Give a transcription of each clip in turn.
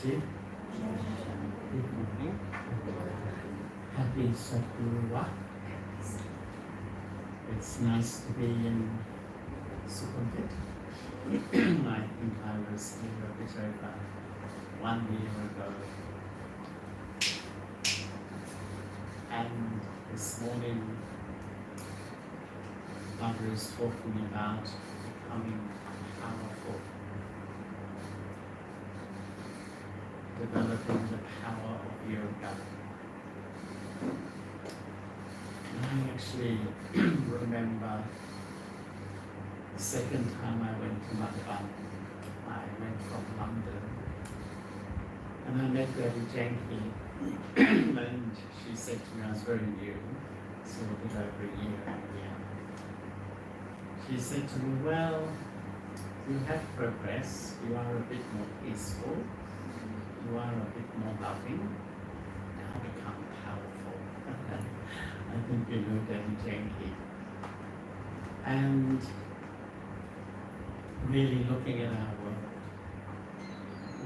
Good morning. Happy Sakura. It's nice to be in Sukhumvit. I think I was here a bit over 1 year ago. And this morning, Mother is talking about becoming powerful, developing the power of yoga. And I actually remember the second time I went to Bhai. I went from London and I met Rajyog and she said to me, I was very new, so a bit over a year. She said to me, well, you have progressed, you are a bit more peaceful, you are a bit more loving, now become powerful. I think you know Rajyog. And really looking at our world,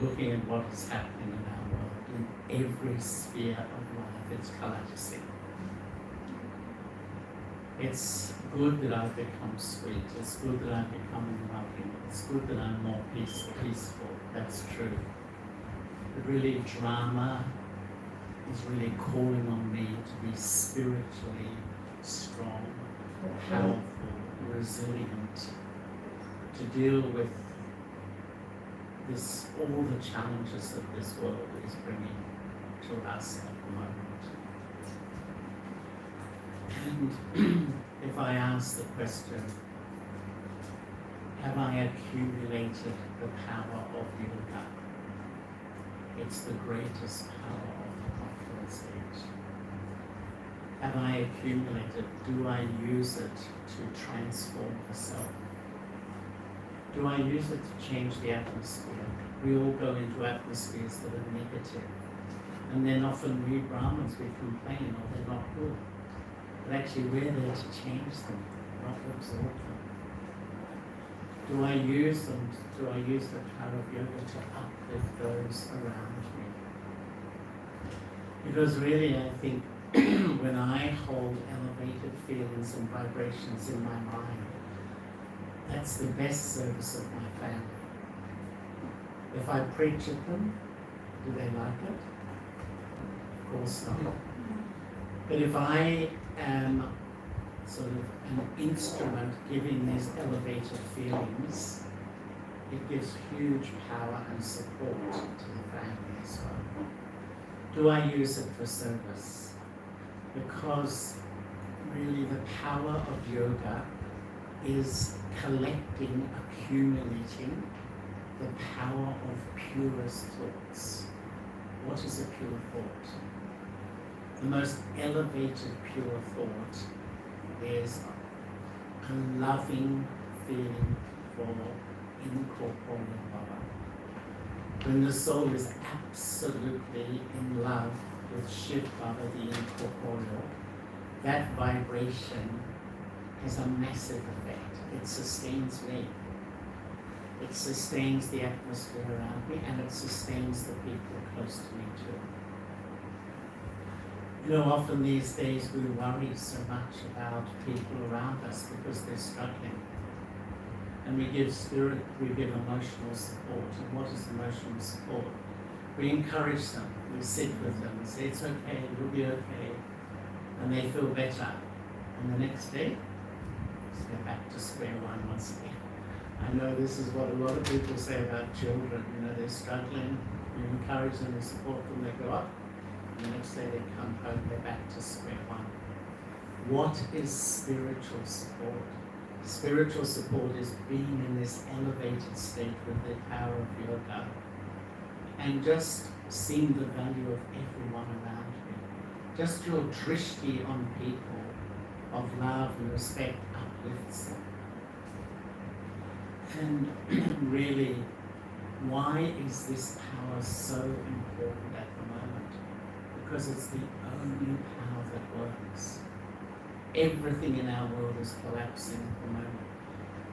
looking at what is happening in our world, in every sphere of life, it's collapsing. It's good that I've become sweet, it's good that I've become loving, it's good that I'm more peaceful, that's true. But really drama is really calling on me to be spiritually strong, powerful, resilient, to deal with this, all the challenges that this world is bringing to us at the moment. And if I ask the question, have I accumulated the power of yoga? It's the greatest power of the confidence age. Have I accumulated? Do I use it to transform the self? Do I use it to change the atmosphere? We all go into atmospheres that are negative. And then often we Brahmins, we complain, oh, they're not good. But actually we're there to change them, not absorb them. Do I use them? Do I use the power of yoga to uplift those around me? Because really I think when I hold elevated feelings and vibrations in my mind, that's the best service of my family. If I preach at them, do they like it? Of course not. But if I am sort of an instrument giving these elevated feelings, it gives huge power and support to the family as well. Do I use it for service? Because really the power of yoga is collecting, accumulating the power of purest thoughts. What is a pure thought? The most elevated pure thought is a loving feeling for incorporeal Baba. When the soul is absolutely in love with Shiv Baba, the incorporeal, that vibration has a massive effect. It sustains me. It sustains the atmosphere around me, and it sustains the people close to me too. You know, often these days we worry so much about people around us because they're struggling. And we give emotional support. And what is emotional support? We encourage them, we sit with them and say, it's okay, you'll be okay. And they feel better. And the next day, they're back to square one once again. I know this is what a lot of people say about children. You know, they're struggling, you encourage them and support them, they go up. And the next day they come home, they're back to square one. What is spiritual support? Spiritual support is being in this elevated state with the power of yoga and just seeing the value of everyone around me. Just your drishti on people of love and respect uplifts them. And really, why is this power so important at the moment? Because it's the only power that works. Everything in our world is collapsing at the moment.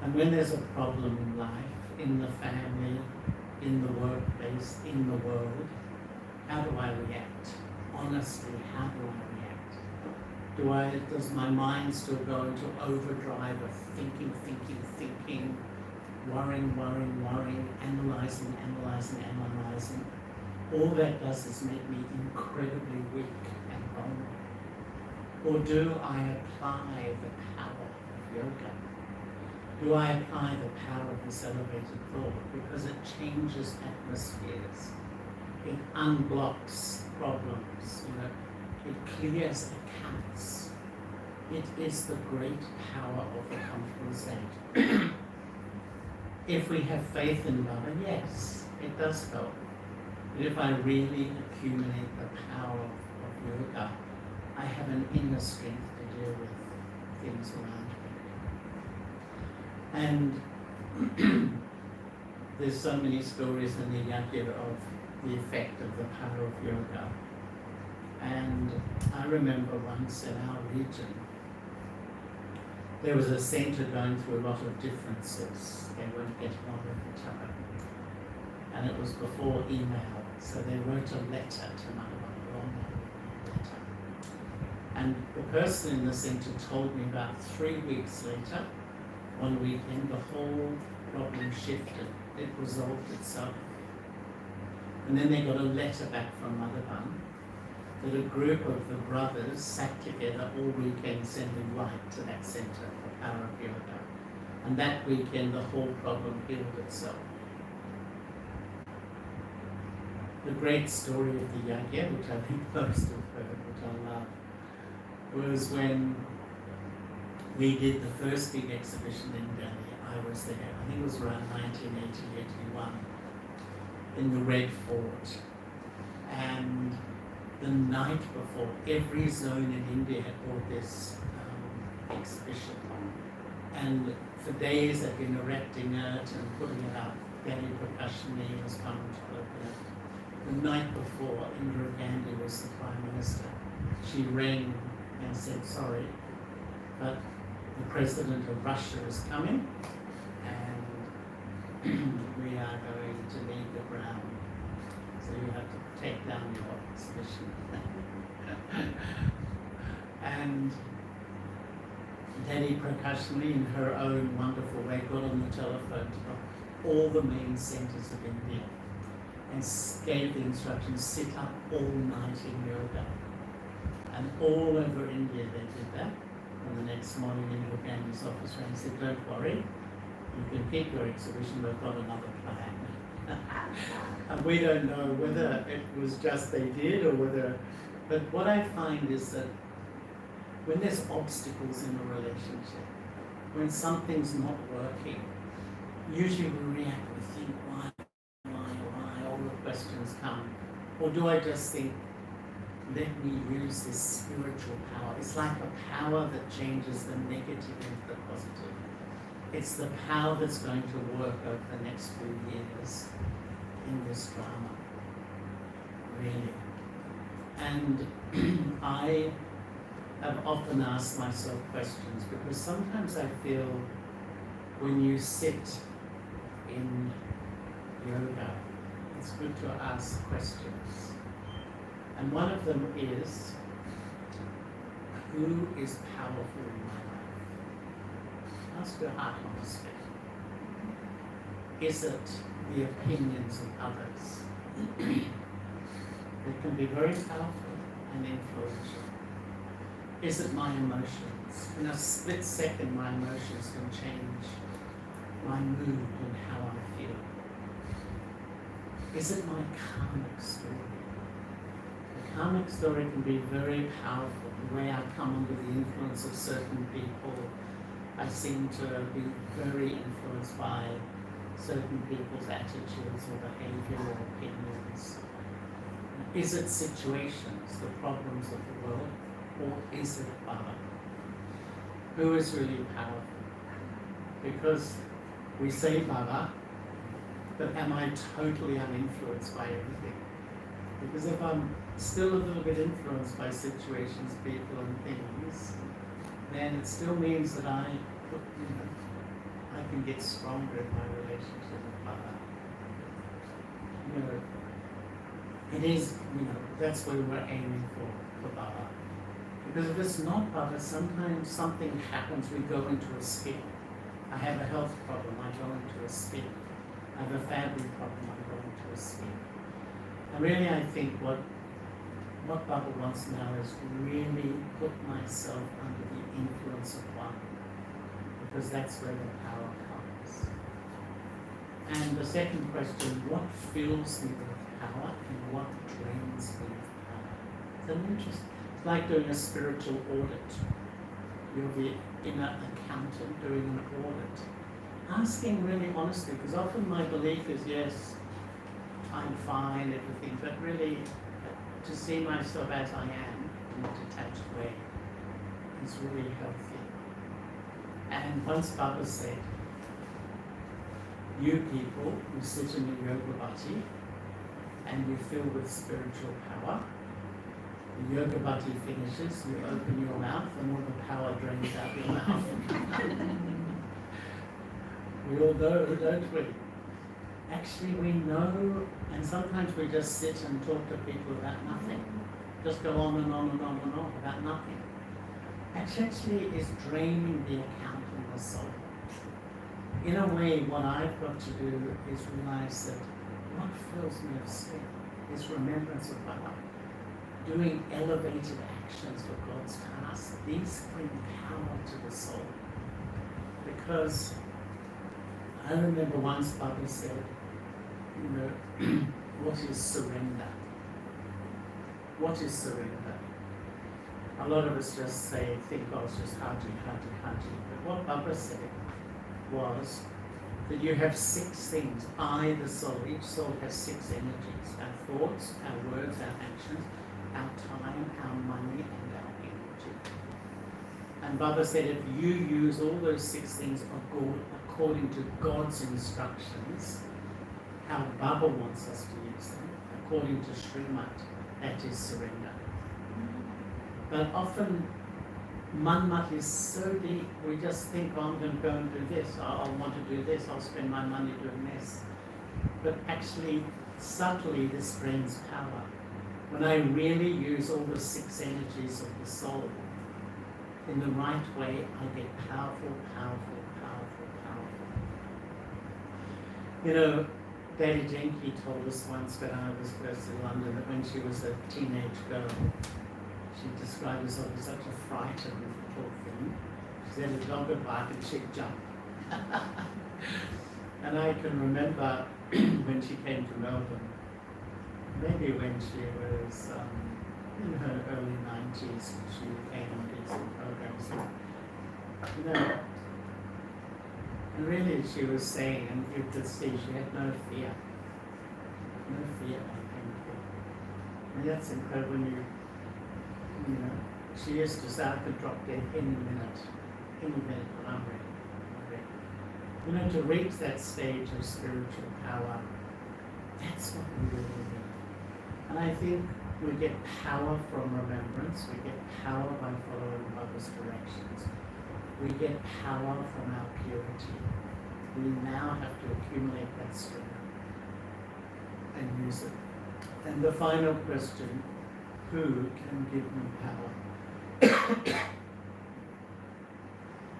And when there's a problem in life, in the family, in the workplace, in the world, how do I react? Honestly, how do I react? Does my mind still go into overdrive of thinking, worrying, analyzing? All that does is make me incredibly weak and vulnerable. Or do I apply the power of yoga? Do I apply the power of this elevated thought? Because it changes atmospheres. It unblocks problems, it clears accounts. It is the great power of the comfortable state. If we have faith in Baba, yes, it does help. But if I really accumulate the power of yoga, I have an inner strength to deal with things around me. And there's so many stories in the Yajna of the effect of the power of yoga. And I remember once in our region, there was a center going through a lot of differences. They weren't getting on with each other. And it was before email, so they wrote a letter to Mother, a long letter. And the person in the center told me about 3 weeks later, one weekend, the whole problem shifted. It resolved itself. And then they got a letter back from Mother that a group of the brothers sat together all weekend sending light to that center, the power of yoga. And that weekend the whole problem healed itself. The great story of the Yajna, which I think most have heard, which I love, was when we did the first big exhibition in Delhi. I was there, I think it was around 1980-81, in the Red Fort. And the night before, every zone in India had bought this exhibition. And for days they'd been erecting it and putting it up. Delhi percussion was coming to open it. The night before, Indira Gandhi was the Prime Minister. She rang and said, sorry, but the President of Russia is coming and we are going to leave the ground. So you have to take down your exhibition. And Delhi Prakashini, in her own wonderful way, got on the telephone to all the main centers of India and gave the instructions, sit up all night in yoga. And all over India they did that. And the next morning Indira Gandhi's office rang and said, don't worry, you can keep your exhibition, we've got another plan. And we don't know whether it was just they did or whether, but what I find is that when there's obstacles in a relationship, when something's not working, usually we react, we think, why, all the questions come. Or do I just think, let me use this spiritual power. It's like a power that changes the negative into the positive. It's the power that's going to work over the next few years in this drama, really. And I have often asked myself questions because sometimes I feel when you sit in yoga, it's good to ask questions. And one of them is, who is powerful in my life? Ask your heart honestly. Is it the opinions of others? They can be very powerful and influential. Is it my emotions? In a split second, my emotions can change my mood and how I feel. Is it my karmic story? The karmic story can be very powerful. The way I come under the influence of certain people, I seem to be very influenced by certain people's attitudes or behavior or opinions. Is it situations, the problems of the world, or is it Baba? Who is really powerful? Because we say Baba, but am I totally uninfluenced by everything? Because if I'm still a little bit influenced by situations, people and things, then it still means that I can get stronger in my relationship with Baba. you know, it is, you know, that's where we're aiming for Baba. Because if it's not Baba, sometimes something happens, we go into a skip. I have a health problem, I go into a skip. I have a family problem, I go into a skip. And really I think what Baba wants now is really put myself under the influence of one. Because that's where the power comes. And the second question, what fills me with power and what drains me with power? It's an interesting, it's like doing a spiritual audit. You're the inner accountant doing an audit. Asking really honestly, because often my belief is, yes, I'm fine, everything, but really to see myself as I am in a detached way is really healthy. And once Baba said, you people who sit in the yoga bhati and you fill with spiritual power, the yoga bhati finishes, you open your mouth and all the power drains out your mouth. We all know, don't we? Actually we know, and sometimes we just sit and talk to people about nothing. Just go on and on and on and on about nothing. Actually is draining the account in the soul. In a way, what I've got to do is realize that what fills me with strength is remembrance of Baba. Doing elevated actions for God's task. These bring power to the soul. Because I remember once Baba said, you know, what is surrender? What is surrender? A lot of us just think, oh, it's just haji. But what Baba said was that you have 6 things. I, the soul, each soul has 6 energies. Our thoughts, our words, our actions, our time, our money, and our energy. And Baba said if you use all those 6 things according to God's instructions, how Baba wants us to use them, according to Srimad, that is surrender. But often, manmat is so deep, we just think, oh, I'm going to go and do this, I'll want to do this, I'll spend my money doing this. But actually, subtly, this brings power. When I really use all the 6 energies of the soul in the right way, I get powerful. You know, Daddy Jenki told us once when I was first in London that when she was a teenage girl, she described herself as such a frightened little thing. She had a dog would bark and she'd jump. And I can remember when she came to Melbourne, maybe when she was in her early 90s, she came and did some programs. You know, and really she was saying, and you could see she had no fear. No fear of anything. And that's incredible when you know, she used to say I could drop dead any minute when I'm ready. You know, to reach that stage of spiritual power, that's what we really need. And I think we get power from remembrance, we get power by following Baba's directions. We get power from our purity. We now have to accumulate that strength and use it. And the final question, who can give me power?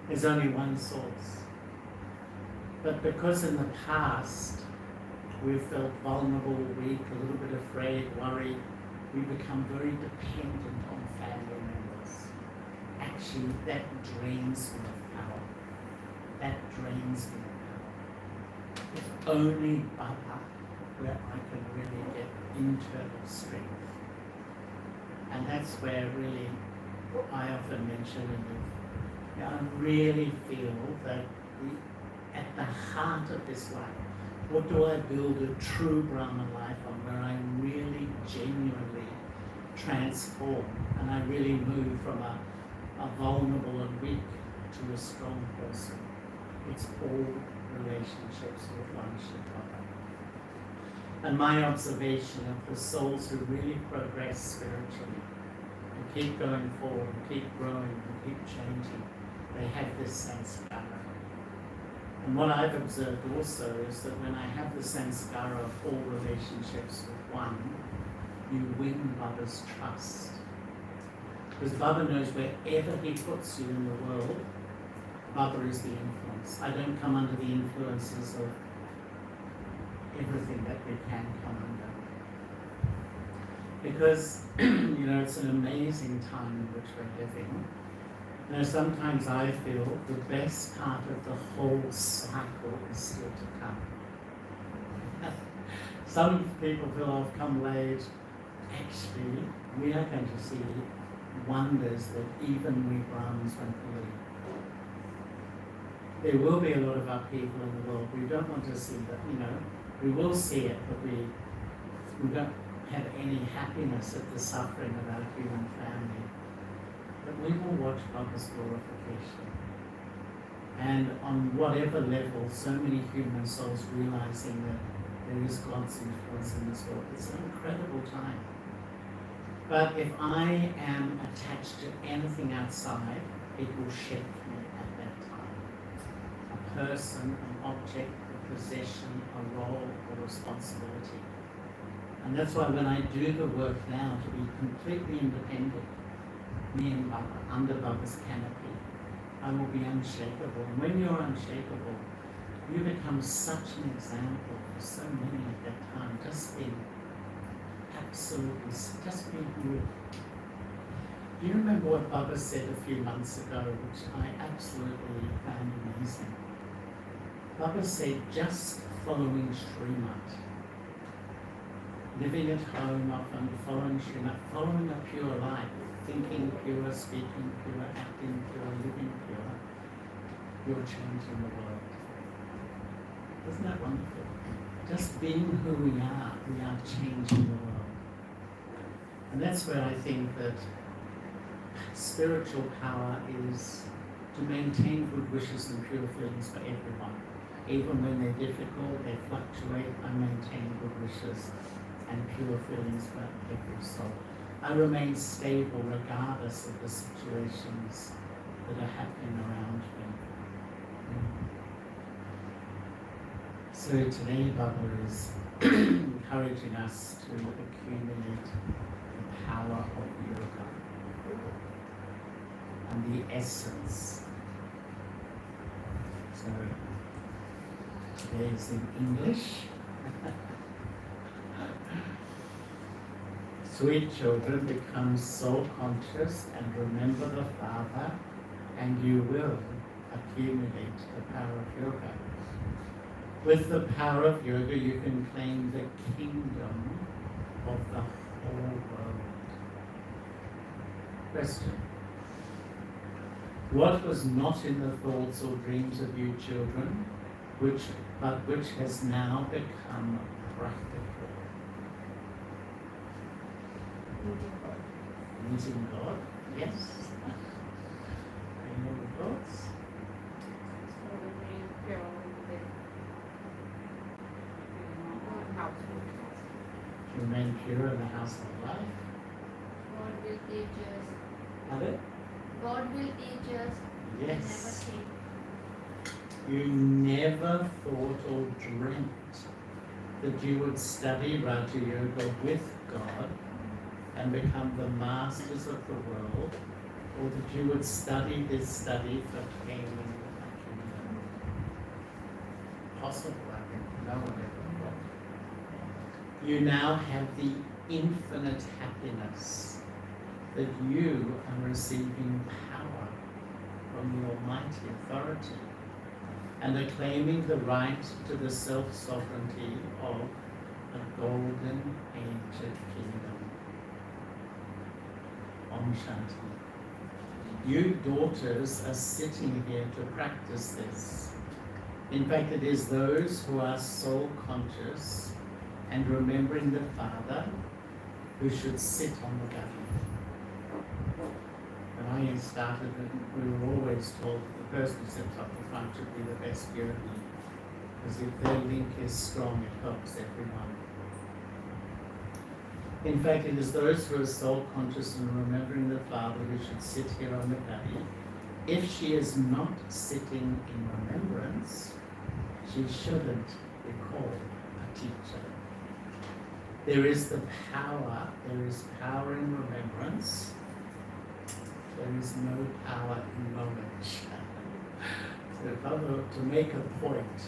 There's only one source. But because in the past we've felt vulnerable, weak, a little bit afraid, worried, we become very dependent on family members. Actually, that drains me of power. That drains me of power. It's only Baba where I can really get internal strength. And that's where really I often mention and I really feel that at the heart of this life, what do I build a true Brahman life on, where I really genuinely transform and I really move from a vulnerable and weak to a strong person. It's all relationships with one Shikara. And my observation of the souls who really progress spiritually and keep going forward and keep growing and keep changing, they have this sense of power. And what I've observed also is that when I have the sanskara of all relationships with one, you win Baba's trust. Because Baba knows wherever he puts you in the world, Baba is the influence. I don't come under the influences of everything that we can come under. Because, it's an amazing time in which we're living. Sometimes I feel the best part of the whole cycle is still to come. Some people feel I've come late. Actually, we are going to see wonders that even we Brahmins won't believe. There will be a lot of upheaval in the world. We don't want to see that, we will see it, but we don't have any happiness at the suffering of our human family. But we will watch Baba's glorification. And on whatever level, so many human souls realizing that there is God's influence in this world. It's an incredible time. But if I am attached to anything outside, it will shake me at that time. A person, an object, a possession, a role, a responsibility. And that's why when I do the work now to be completely independent, me and Baba, under Baba's canopy, I will be unshakable. And when you're unshakable, you become such an example for so many at that time. Just being absolutely, just being you. Do you remember what Baba said a few months ago, which I absolutely found amazing? Baba said, just following Srimad. Living at home, often following Srimad, following a pure life, thinking pure, speaking pure, acting pure, living pure, you're changing the world. Isn't that wonderful? Just being who we are changing the world. And that's where I think that spiritual power is to maintain good wishes and pure feelings for everyone. Even when they're difficult, they fluctuate, I maintain good wishes and pure feelings for every soul. I remain stable regardless of the situations that are happening around me. So today Baba is encouraging us to accumulate the power of yoga and the essence. So today is in English. Sweet children, become soul conscious and remember the Father, and you will accumulate the power of yoga. With the power of yoga, you can claim the kingdom of the whole world. Question. What was not in the thoughts or dreams of you children, which has now become practical? Meeting God, yes. Any other thoughts? To remain pure in the house of life. God will teach us. Pardon? God will teach us. Yes. You never thought or dreamt that you would study Rajyog with God and become the masters of the world, or that you would study this study for gaining a kingdom. Possible, I think, no one ever thought. You now have the infinite happiness that you are receiving power from the Almighty authority and are claiming the right to the self-sovereignty of a golden ancient kingdom. Om Shanti. You daughters are sitting here to practice this. In fact, it is those who are soul conscious and remembering the Father who should sit on the galley. When I started, we were always told that the person who sits up the front should be the best yogi, because if their link is strong, it helps everyone. In fact, it is those who are soul conscious and remembering the Father who should sit here on the galley. If she is not sitting in remembrance, she shouldn't be called a teacher. There is the power, there is power in remembrance, there is no power in knowledge. So if I were to make a point,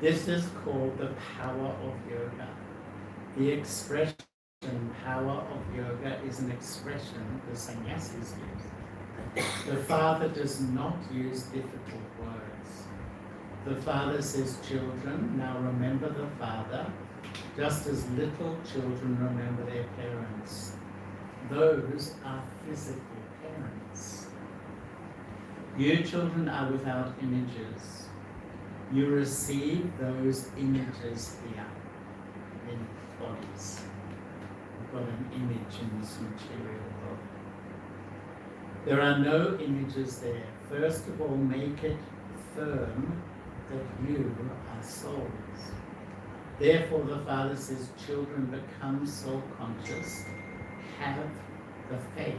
this is called the power of yoga. The expression power of yoga is an expression the sannyasis use. The Father does not use difficult words. The Father says, children, now remember the Father, just as little children remember their parents. Those are physical parents. You children are without images. You receive those images here in bodies. We've got an image in this material world. There are no images there. First of all, make it firm that you are souls. Therefore, the Father says, children, become soul conscious. Have the faith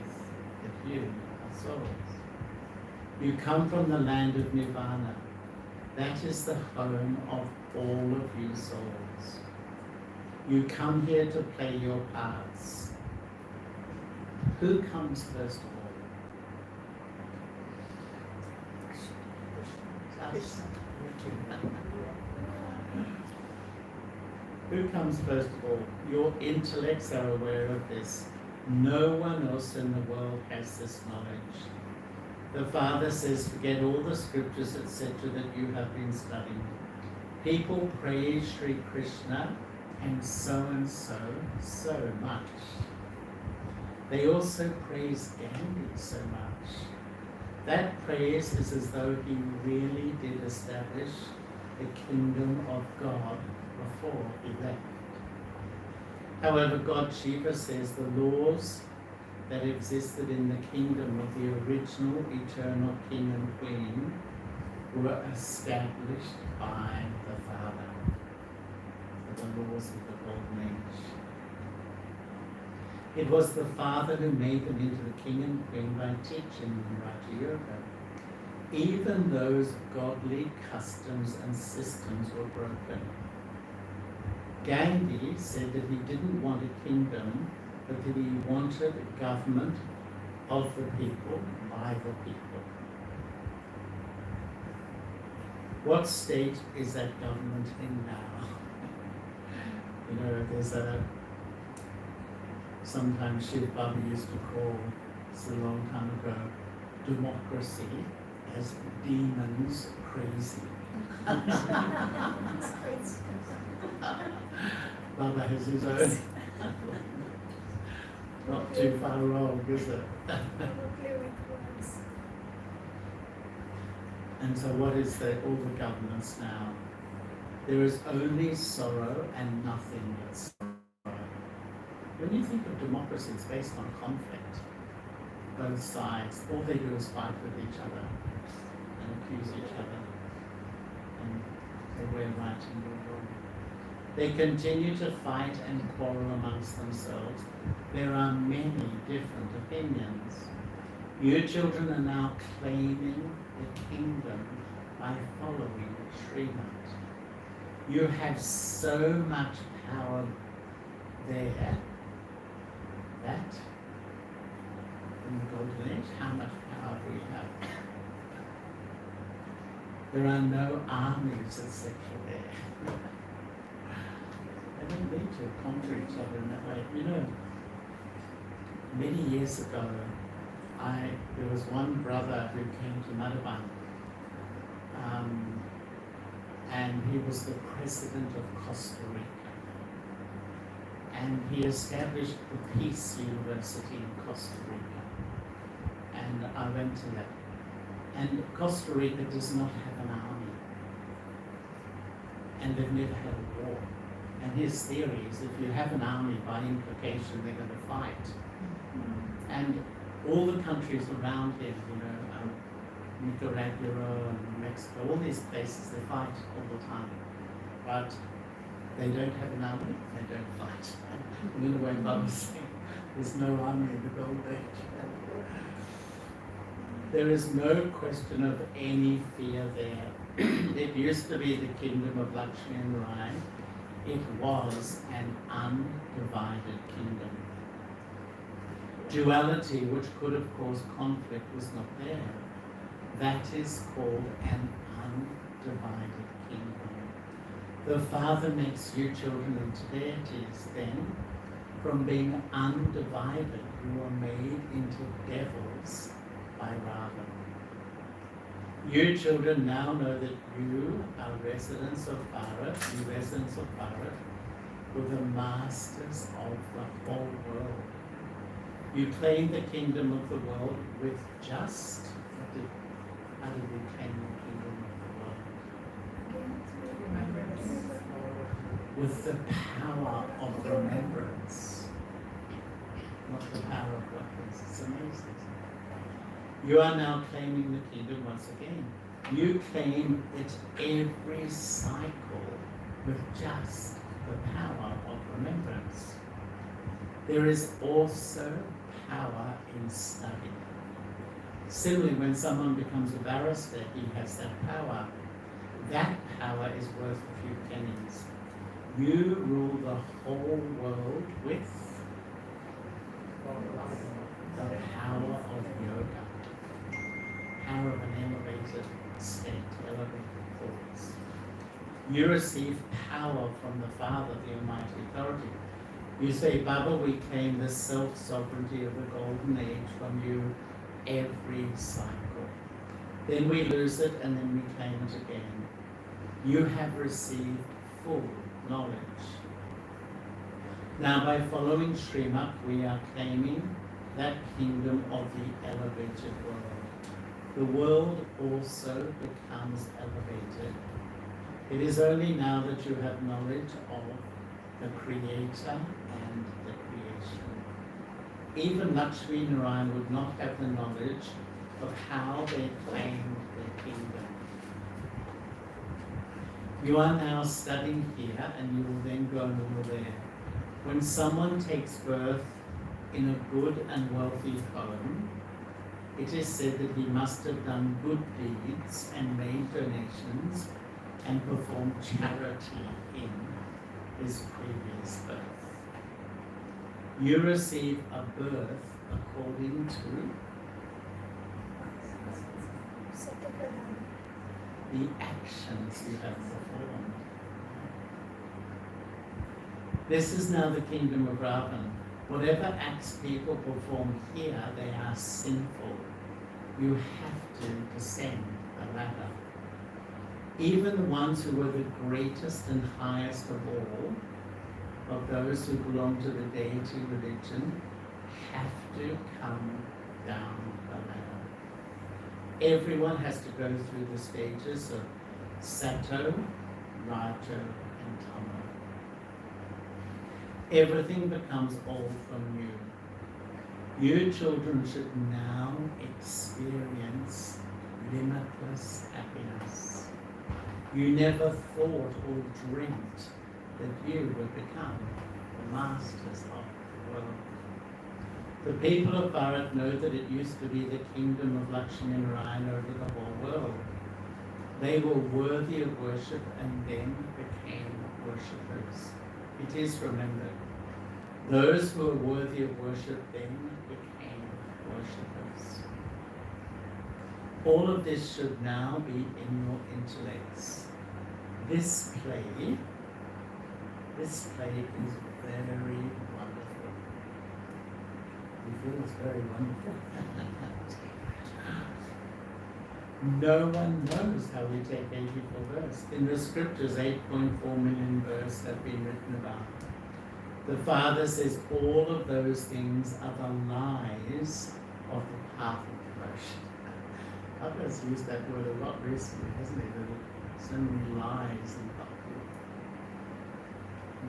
that you are souls. You come from the land of Nirvana. That is the home of all of you souls. You come here to play your parts. Who comes first of all? Us. Who comes first of all? Your intellects are aware of this. No one else in the world has this knowledge. The Father says, forget all the scriptures, etc. that you have been studying. People praise Sri Krishna and so much. They also praise Gandhi so much. That praise is as though he really did establish the kingdom of God before he left. However, God Shiva says the laws that existed in the kingdom of the original eternal king and queen were established by the Father. The laws of the golden age. It was the Father who made them into the king and queen by teaching them Rajyog. Even those godly customs and systems were broken. Gandhi said that he didn't want a kingdom, but that he wanted a government of the people, by the people. What state is that government in now? You know, there's sometimes Shiv Baba used to call, it's a long time ago, democracy as demons crazy. Baba has his own. Not too far wrong, is it? And so what is all the governments now? There is only sorrow and nothing but sorrow. When you think of democracy, it's based on conflict. Both sides, all they do is fight with each other and accuse each other. And say we're right and we're wrong. They continue to fight and quarrel amongst themselves. There are many different opinions. You children are now claiming the kingdom by following Srimad. You have so much power there that in the golden age, how much power do we have? There are no armies, etc. there. They don't need to conquer each other in that way. You know, many years ago, there was one brother who came to Madhavan, and he was the president of Costa Rica. And he established the Peace University in Costa Rica. And I went to that. And Costa Rica does not have an army. And they've never had a war. And his theory is if you have an army, by implication, they're going to fight. And all the countries around him, you know, Nicaragua and Mexico, all these places, they fight all the time. But they don't have an army, they don't fight. And in a way, Bob was saying, there's no army in the Golden Age. There is no question of any fear there. It used to be the kingdom of Lakshmi and Rai. It was an undivided kingdom. Duality, which could have caused conflict, was not there. That is called an undivided kingdom. The Father makes you children into deities. Then, from being undivided, you are made into devils by Ravan. You children now know that you are residents of Bharat, you residents of Bharat, were the masters of the whole world. You claim the kingdom of the world with just, how did we claim the kingdom of the world? With the power of remembrance, not the power of weapons. It's amazing. You are now claiming the kingdom once again. You claim it every cycle with just the power of remembrance. There is also power in study. Similarly, when someone becomes a barrister, he has that power. That power is worth a few pennies. You rule the whole world with the power of yoga. Power of an elevated state, elevated thoughts. You receive power from the Father, the Almighty Authority. You say, Baba, we claim the self-sovereignty of the golden age from you every cycle. Then we lose it and then we claim it again. You have received full knowledge. Now by following Srimad, we are claiming that kingdom of the elevated world. The world also becomes elevated. It is only now that you have knowledge of the Creator and the creation. Even Lakshmi and Narayan would not have the knowledge of how they claimed their kingdom. You are now studying here and you will then go over there. When someone takes birth in a good and wealthy home, it is said that he must have done good deeds and made donations and performed charity in his previous birth. You receive a birth according to the actions you have performed. This is now the kingdom of Ravan. Whatever acts people perform here, they are sinful. You have to descend the ladder. Even the ones who were the greatest and highest of all, of those who belong to the deity religion, have to come down the ladder. Everyone has to go through the stages of Sato, Rajyog, and Tamo. Everything becomes all from you. You children should now experience limitless happiness. You never thought or dreamt that you would become the masters of the world. The people of Bharat know that it used to be the kingdom of Lakshmi and Narayan over the whole world. They were worthy of worship and then became worshippers. It is remembered. Those who were worthy of worship then became worshippers. All of this should now be in your intellects. This play is very wonderful. You feel it's very wonderful? No one knows how we take 84 verse. In the scriptures, 8.4 million verses have been written about. The Father says all of those things are the lies of the path of devotion. Others use that word a lot recently, hasn't he? There are so many lies in Bhakti.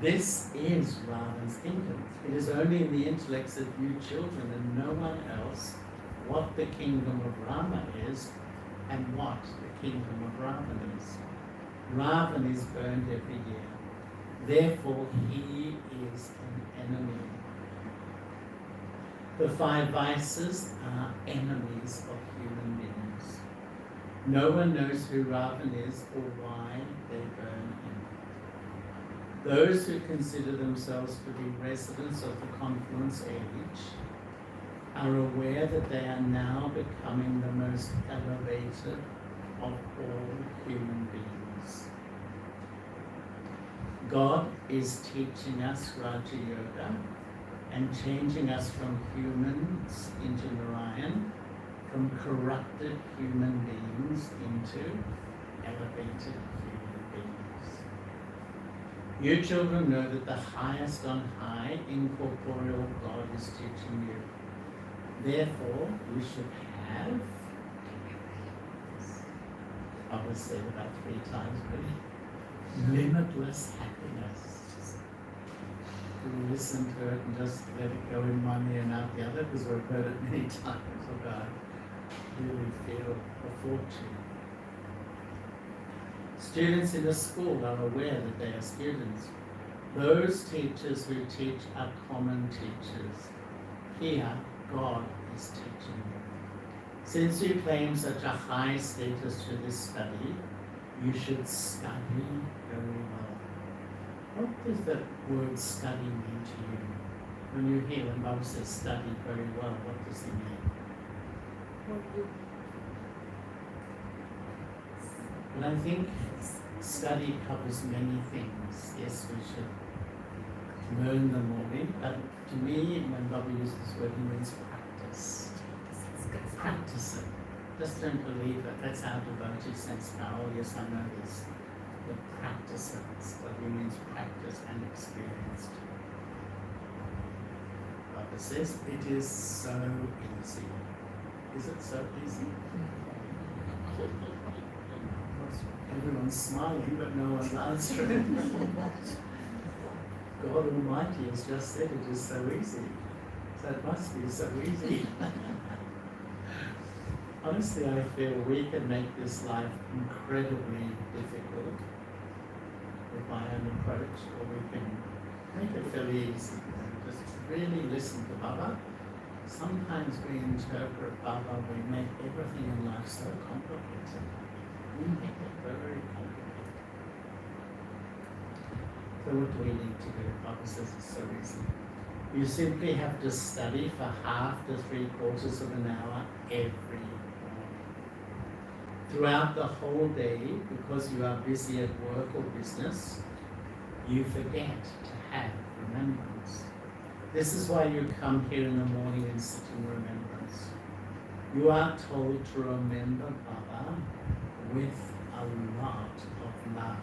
This is Ravan's kingdom. It is only in the intellects of you children and no one else what the kingdom of Rama is and what the kingdom of Ravan is. Ravan is burned every year. Therefore, he is an enemy. The 5 vices are enemies of human No one knows who Ravan is or why they burn him. Those who consider themselves to be residents of the confluence age are aware that they are now becoming the most elevated of all human beings. God is teaching us Rajyog and changing us from humans into Narayan, from corrupted human beings into elevated human beings. You children know that the highest on high, incorporeal God is teaching you. Therefore, you should have, I will say it about 3 times, really, limitless happiness. To listen to it and just let it go in one ear and out the other, because we've heard it many times about really feel a fortune. Students in a school are aware that they are students. Those teachers who teach are common teachers. Here, God is teaching you. Since you claim such a high status to this study, you should study very well. What does that word study mean to you? When you hear when Baba says study very well, what does he mean? Well, I think study covers many things. Yes, we should learn them all, but to me, when Baba uses this word, he means practice. Practice it. Just don't believe it. That's how devotees sense now. Oh, yes, I know this. But practice it. Study means practice and experience. Baba says it is so easy. Is it so easy? Everyone's smiling, but no one's answering. God Almighty has just said it is so easy. So it must be so easy. Honestly, I feel we can make this life incredibly difficult with my own approach, or we can make it fairly easy. Just really listen to Baba. Sometimes we interpret Baba, we make everything in life so complicated. We make it very complicated. So what do we need to do? Baba says it's so easy. You simply have to study for half to 3/4 of an hour every morning. Throughout the whole day, because you are busy at work or business, you forget to have remembrance. This is why you come here in the morning and sit in remembrance. You are told to remember Baba with a lot of love.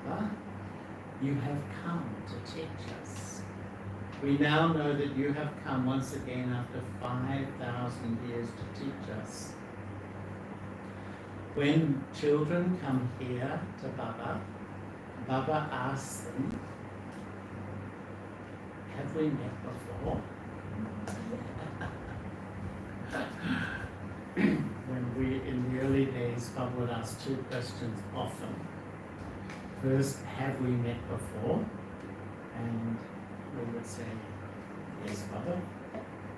However, you have come to teach us. We now know that you have come once again after 5,000 years to teach us. When children come here to Baba, Baba asks them, have we met before? When in the early days, Baba would ask 2 questions often. First, have we met before? And we would say, yes, Baba,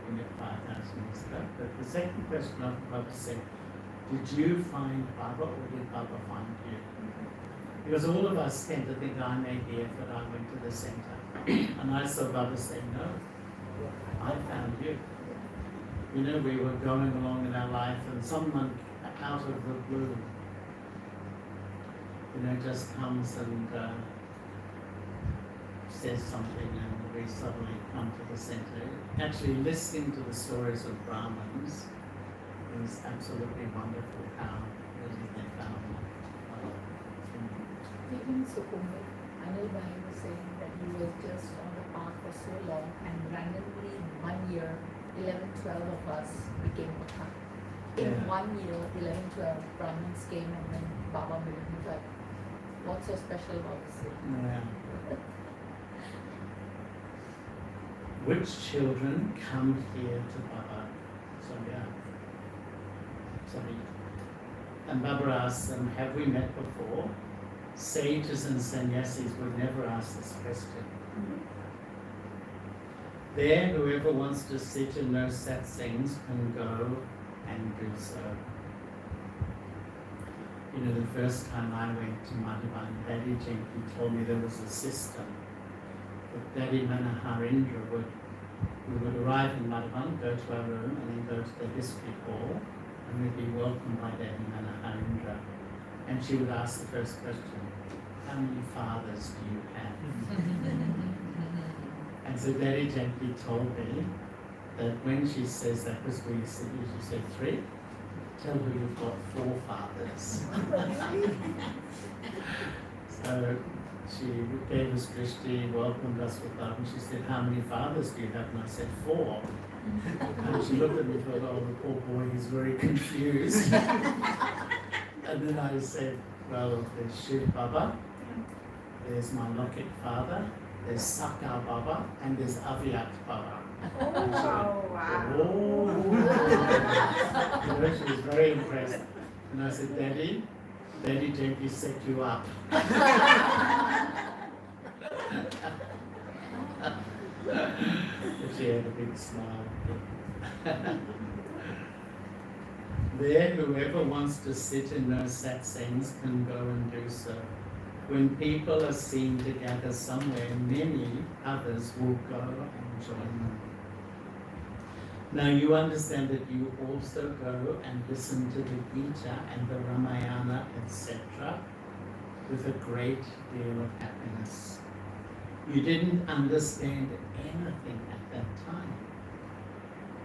we met 5,000 years ago. But the second question after Baba said, did you find Baba or did Baba find you? Because all of us tend to think I made the effort, I went to the center. And I saw Baba say, no, I found you. You know, we were going along in our life and someone out of the blue, you know, just comes and says something and we suddenly come to the center. Actually listening to the stories of Brahmins is absolutely wonderful how really they found Even Sukhumvit, Anil Bhai was saying that he was just on the path for so long and randomly in 1 year, 11, 12 of us became Bhakta. In Yeah. 1 year, 11, 12 Brahmins came and then Baba met him. Like, what's so special about this? Yeah. Which children come here to Baba? So yeah. Sorry. And Baba asks them, have we met before? Sages and sannyasis would never ask this question. There, whoever wants to sit in those satsangs can go and do so. You know, the first time I went to Madhavan, Daddy gently told me there was a system that Daddy Manaharindra we would arrive in Madhavan, go to our room, and then go to the history hall, and we'd be welcomed by Daddy Manaharindra. And she would ask the first question, how many fathers do you have? And so Daddy gently told me that when she says that, because we usually say 3, tell her you've got 4 fathers. So she gave us Drishti, welcomed us with love, and she said, how many fathers do you have? And I said, 4. And she looked at me and thought, oh, the poor boy, he's very confused. And then I said, well, there's Shiv Baba, there's my Locket father, there's Sakar Baba, and there's Avyat Baba. Oh, wow. Oh, you know, she was very impressed. And I said, Daddy gently set you up. But she had a big smile. There, whoever wants to sit in those satsangs can go and do so. When people are seen to gather somewhere, many others will go and join them. Now you understand that you also go and listen to the Gita and the Ramayana, etc., with a great deal of happiness. You didn't understand anything at that time.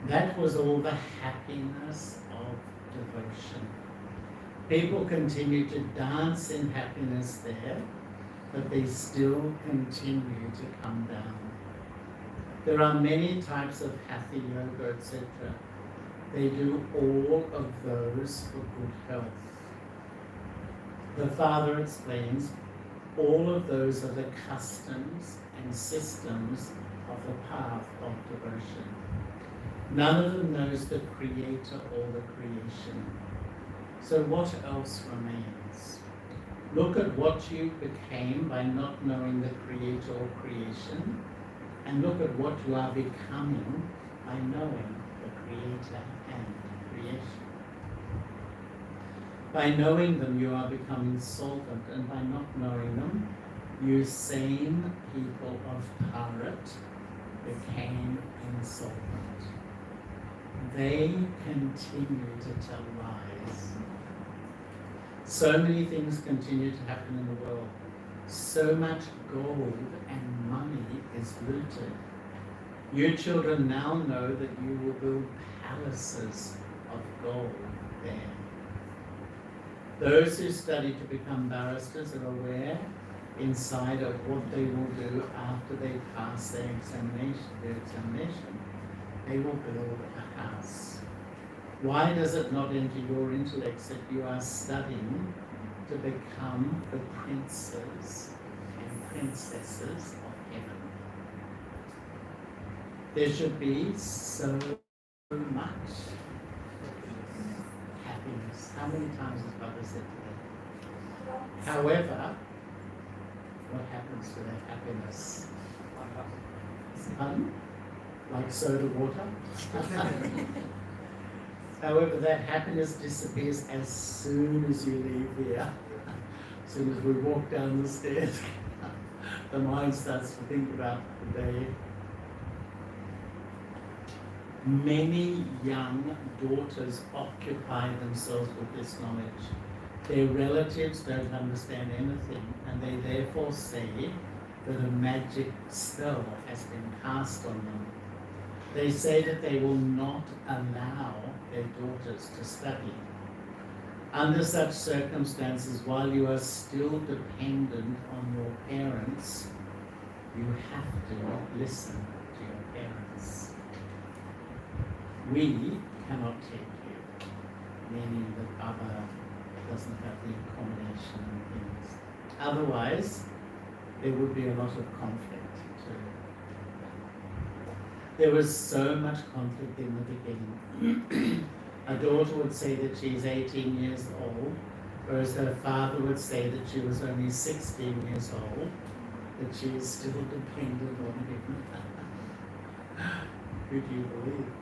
That was all the happiness of devotion. People continue to dance in happiness there, but they still continue to come down. There are many types of hatha yoga, etc. They do all of those for good health. The Father explains, all of those are the customs and systems of the path of devotion. None of them knows the Creator or the creation. So what else remains? Look at what you became by not knowing the Creator or creation, and look at what you are becoming by knowing the Creator and creation. By knowing them, you are becoming solvent, and by not knowing them, you sane people of Bharat became insolvent. They continue to tell lies. So many things continue to happen in the world. So much gold and money is looted. You children now know that you will build palaces of gold there. Those who study to become barristers are aware inside of what they will do after they pass their examination. They will build a house. Why does it not enter your intellects that you are studying to become the princes and princesses of heaven? There should be so much happiness. How many times has Baba said today? However, what happens to that happiness? Pardon? Like soda water? However, that happiness disappears as soon as you leave here. As soon as we walk down the stairs, the mind starts to think about the day. Many young daughters occupy themselves with this knowledge. Their relatives don't understand anything, and they therefore say that a magic spell has been cast on them. They say that they will not allow their daughters to study. Under such circumstances, while you are still dependent on your parents, you have to listen to your parents. We cannot take you, meaning that Baba doesn't have the accommodation and things. Otherwise, there would be a lot of conflict too. There was so much conflict in the beginning. A daughter would say that she's 18 years old, whereas her father would say that she was only 16 years old, that she is still dependent on him. Who do you believe?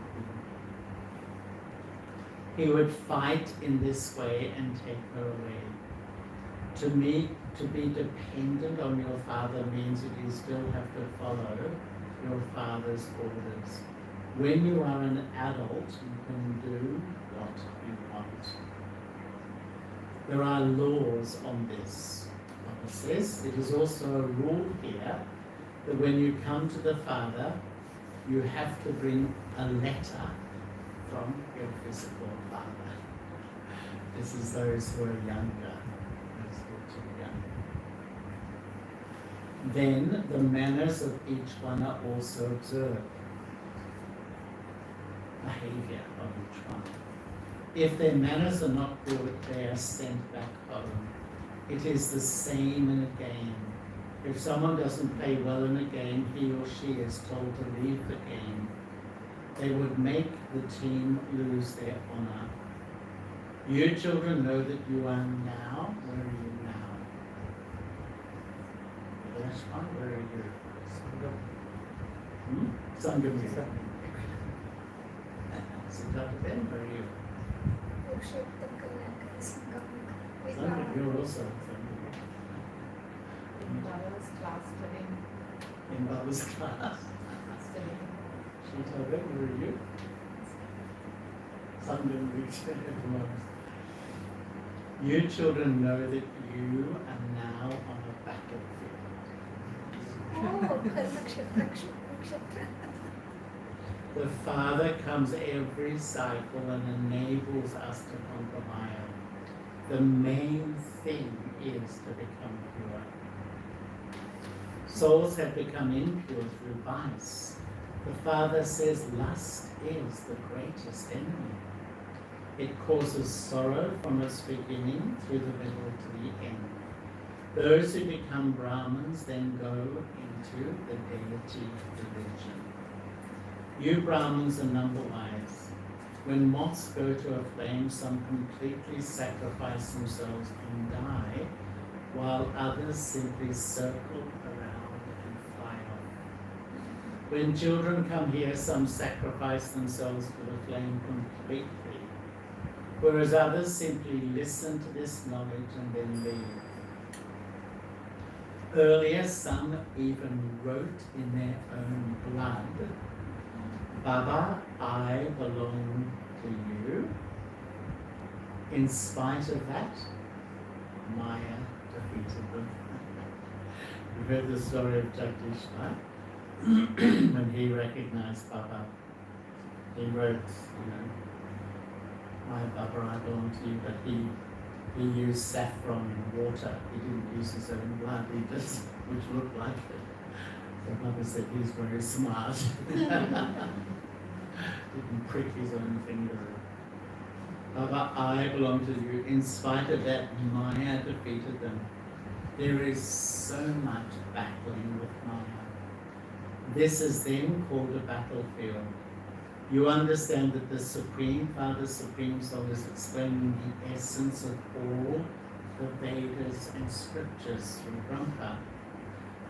he would fight in this way and take her away. To me, to be dependent on your father means that you still have to follow your father's orders. When you are an adult, you can do what you want. There are laws on this. Papa says it is also a rule here that when you come to the father, you have to bring a letter from your physical father. This is those who are younger. Those who are too young. Then the manners of each one are also observed. Behavior of each one. If their manners are not good, they are sent back home. It is the same in a game. If someone doesn't play well in a game, he or she is told to leave the game. They would make the team lose their honor. You children know that you are now. Where are you now? The last one, where are you? Sangam. Siddhartha Ben, where are you? Sangam, you're also Sangam. In Baba's class today. In Baba's class. Studying. Shita Ben, where are you? Sangam, you children know that you are now on a battlefield. The Father comes every cycle and enables us to conquer Maya. The main thing is to become pure. Souls have become impure through vice. The Father says lust is the greatest enemy. It causes sorrow from its beginning through the middle to the end. Those who become Brahmins then go into the deity religion. You Brahmins are number-wise. When moths go to a flame, some completely sacrifice themselves and die, while others simply circle around and fly off. When children come here, some sacrifice themselves to the flame completely, whereas others simply listen to this knowledge and then leave. Earlier, some even wrote in their own blood, Baba, I belong to you. In spite of that, Maya defeated them. You've heard the story of Jagdish, right? When he recognized Baba, he wrote, my Baba, I belong to you, but he used saffron in water. He didn't use his own blood, which looked like it. So Baba said he's very smart. Didn't prick his own finger. Baba, I belong to you. In spite of that, Maya defeated them. There is so much battling with Maya. This is then called a battlefield. You understand that the Supreme Father, Supreme Soul is explaining the essence of all the Vedas and scriptures through Brahma.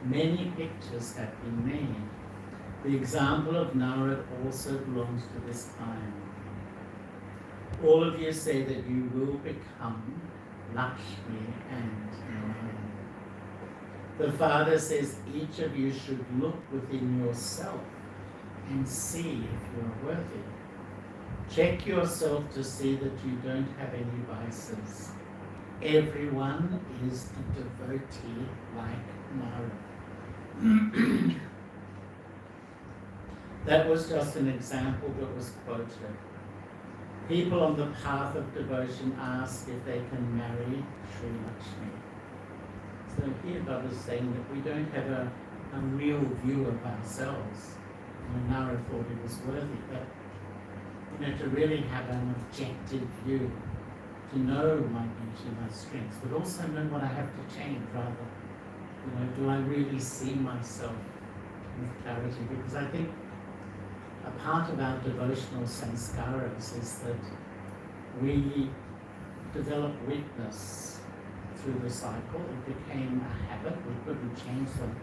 Many pictures have been made. The example of Narad also belongs to this time. All of you say that you will become Lakshmi and Narayan. The Father says each of you should look within yourself and see if you are worthy. Check yourself to see that you don't have any vices. Everyone is a devotee like Narad. That was just an example that was quoted. People on the path of devotion ask if they can marry Sri Lakshmi. So here Baba is saying that we don't have a real view of ourselves. Nara thought he was worthy, but to really have an objective view, to know my beauty, my strengths, but also know what I have to change rather. Do I really see myself with clarity? Because I think a part of our devotional sanskaras is that we develop weakness through the cycle. It became a habit, we couldn't change them.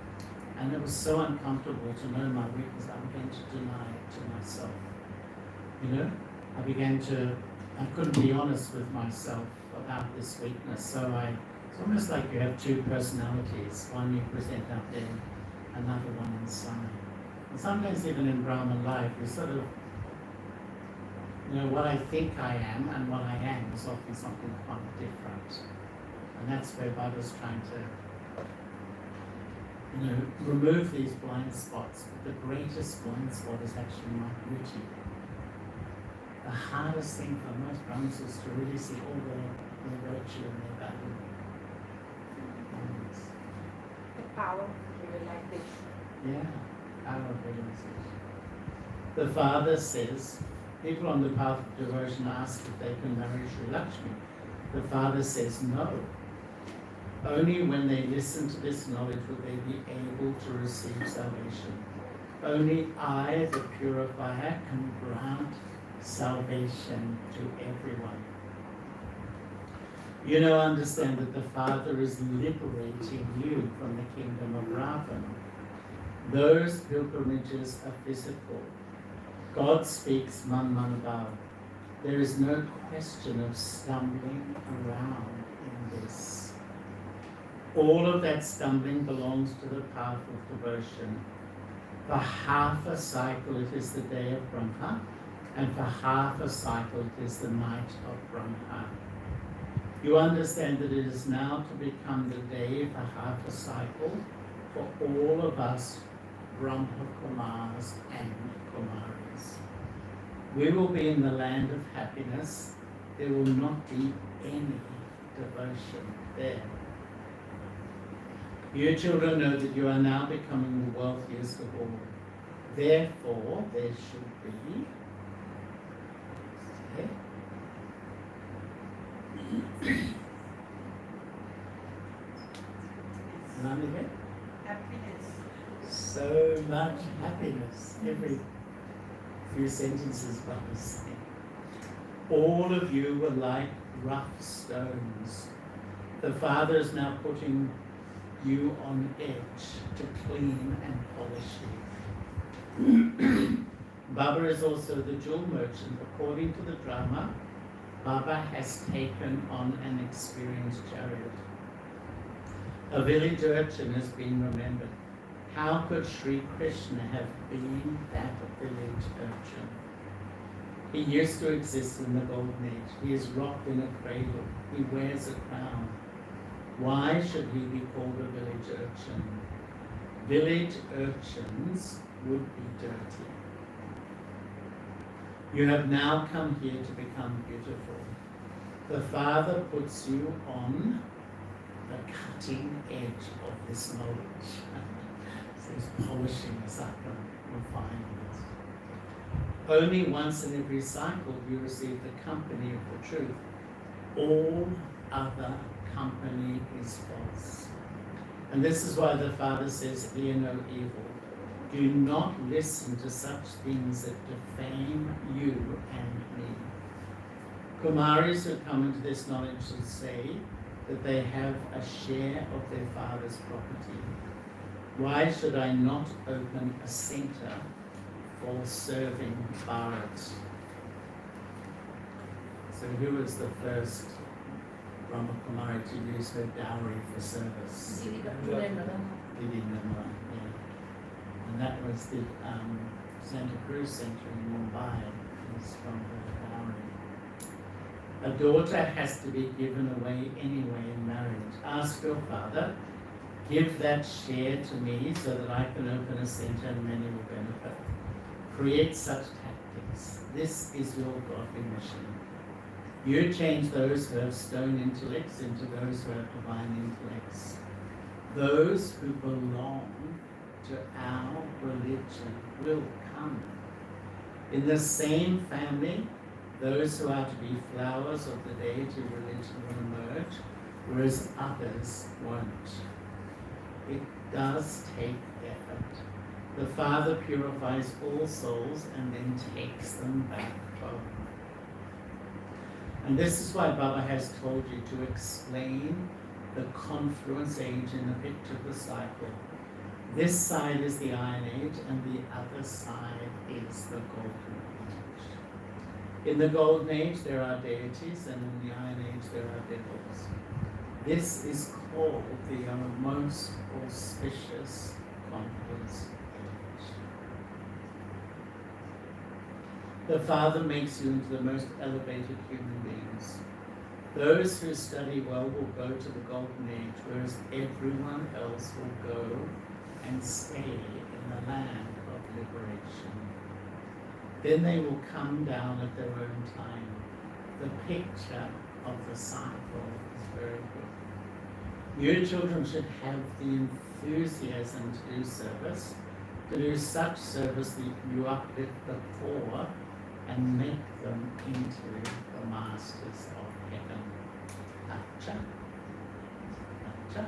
And it was so uncomfortable to know my weakness, I began to deny it to myself. I began to I couldn't be honest with myself about this weakness. So it's almost like you have two personalities. One you present out there, another one inside. And sometimes even in Brahman life, you sort of, what I think I am and what I am is often something quite different. And that's where Baba's trying to, remove these blind spots. But the greatest blind spot is actually my beauty. The hardest thing for most Brahmins is to really see all their virtue and their value. The power of realization. Yeah, power of realization. The father says, people on the path of devotion ask if they can marry Sri Lakshmi. The father says no. Only when they listen to this knowledge will they be able to receive salvation. Only I, the purifier, can grant salvation to everyone. Understand that the Father is liberating you from the kingdom of Ravana. Those pilgrimages are physical. God speaks man bhav. There is no question of stumbling around in this. All of that stumbling belongs to the path of devotion. For half a cycle it is the day of Brahma, and for half a cycle it is the night of Brahma. You understand that it is now to become the day for half a cycle for all of us Brahma Kumars and Kumaris. We will be in the land of happiness. There will not be any devotion there. You children know that you are now becoming the wealthiest of all. Therefore, there should be Happiness. So much happiness. Every few sentences Baba saying. All of you were like rough stones. The Father is now putting you on edge to clean and polish you. Baba is also the jewel merchant. According to the drama, Baba has taken on an experienced chariot. A village urchin has been remembered. How could Sri Krishna have been that village urchin? He used to exist in the golden age. He is rocked in a cradle. He wears a crown. Why should he be called a village urchin? Village urchins would be dirty. You have now come here to become beautiful. The Father puts you on the cutting edge of this knowledge. So he's polishing us up and refining us. Only once in every cycle you receive the company of the truth. All other company is false. And this is why the Father says, hear no evil. Do not listen to such things that defame you and me. Kumaris who come into this knowledge will say that they have a share of their father's property. Why should I not open a center for serving Bharat? So who was the first Brahma Kumari to use her dowry for service? Didi Nirmala, yeah. And that was the Santa Cruz Center in Mumbai, is from her dowry. A daughter has to be given away anyway in marriage. Ask your father, give that share to me so that I can open a center and many will benefit. Create such tactics. This is your godly mission. You change those who have stone intellects into those who have divine intellects. Those who belong to our religion will come. In the same family, those who are to be flowers of the deity religion will emerge, whereas others won't. It does take effort. The Father purifies all souls and then takes them back home. And this is why Baba has told you to explain the confluence age in the picture of the cycle. This side is the Iron Age and the other side is the Golden Age. In the Golden Age, there are deities, and in the Iron Age, there are devils. This is called the most auspicious confidence age. The Father makes you into the most elevated human beings. Those who study well will go to the Golden Age, whereas everyone else will go and stay in the land of liberation. Then they will come down at their own time. The picture of the cycle is very good. You children should have the enthusiasm to do service, to do such service that you uplift the poor and make them into the masters of heaven. Acha. Acha.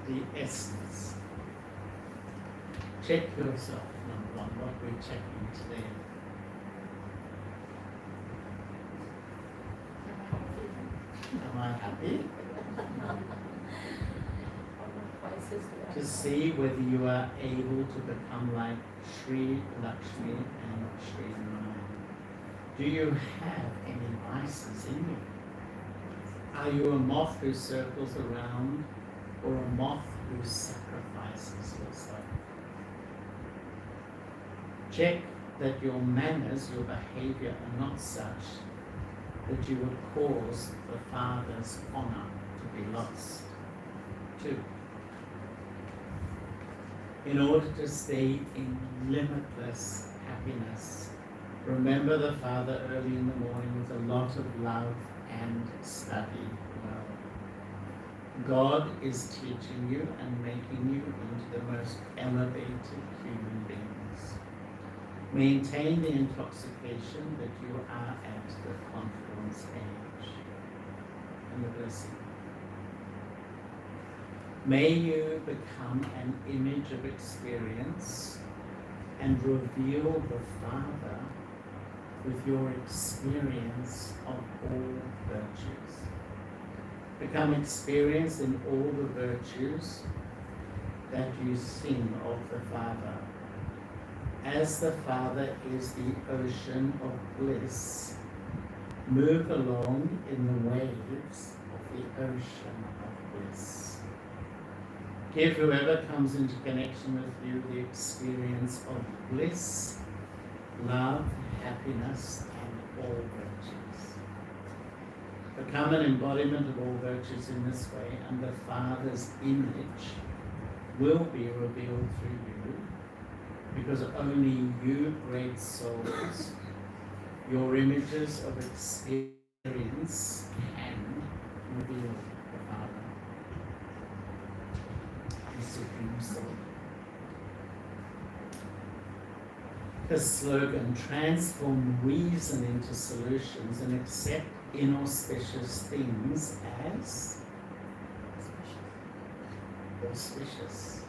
The essence. Check yourself, number one, what we're checking today. Am I happy? To see whether you are able to become like Sri Lakshmi and Sri Narayan. Do you have any vices in you? Are you a moth who circles around, or a moth who sacrifices yourself? Check that your manners, your behavior are not such that you would cause the Father's honor to be lost. 2. In order to stay in limitless happiness, remember the Father early in the morning with a lot of love and study well. God is teaching you and making you into the most elevated human beings. Maintain the intoxication that you are at the confluence age and the blessing. May you become an image of experience and reveal the Father with your experience of all virtues. Become experienced in all the virtues that you sing of the Father. As the Father is the ocean of bliss, move along in the waves of the ocean of bliss. Give whoever comes into connection with you the experience of bliss, love, happiness, and all virtues. Become an embodiment of all virtues in this way, and the Father's image will be revealed through you, because only you, great souls, your images of experience, can reveal the Father, the Supreme Soul. The slogan, transform reason into solutions and accept inauspicious things as auspicious.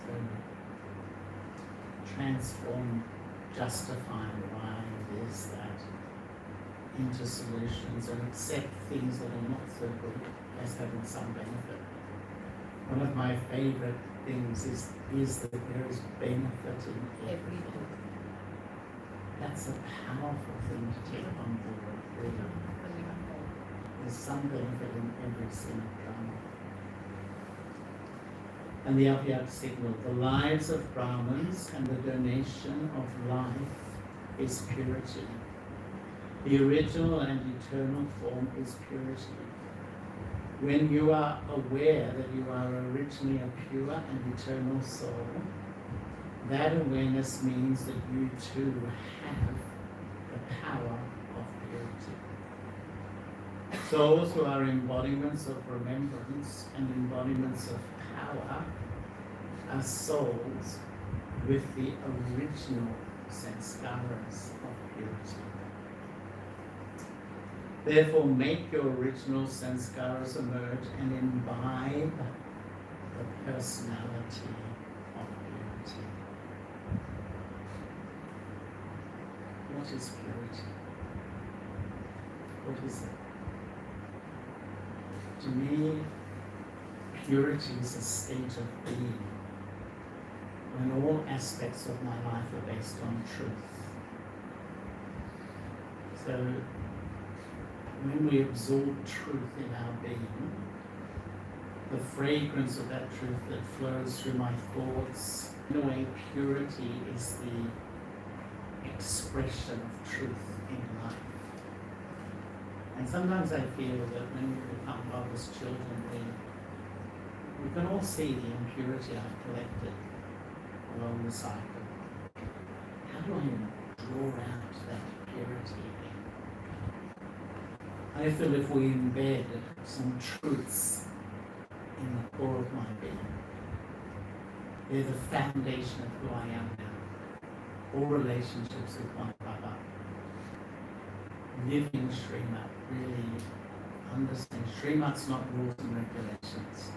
So, transform, justifying why it is that into solutions and accept things that are not so good as having some benefit. One of my favorite things is that there is benefit in everything. That's a powerful thing to take on board, really. There's some benefit in every single drama. And the Abhyag signal, the lives of Brahmins and the donation of life is purity. The original and eternal form is purity. When you are aware that you are originally a pure and eternal soul, that awareness means that you too have the power of purity. Souls who are embodiments of remembrance and embodiments of power are souls with the original sanskaras of purity. Therefore, make your original sanskaras emerge and imbibe the personality of purity. What is purity? What is it? To me, purity is a state of being when all aspects of my life are based on truth. So, when we absorb truth in our being, the fragrance of that truth that flows through my thoughts, in a way, purity is the expression of truth in life. And sometimes I feel that when we become Baba's children, we can all see the impurity I've collected along the cycle. How do I draw out that purity again? I feel if we embed some truths in the core of my being, they're the foundation of who I am now. All relationships with my Baba. Living Srimat, really understand. Srimat's not rules and regulations.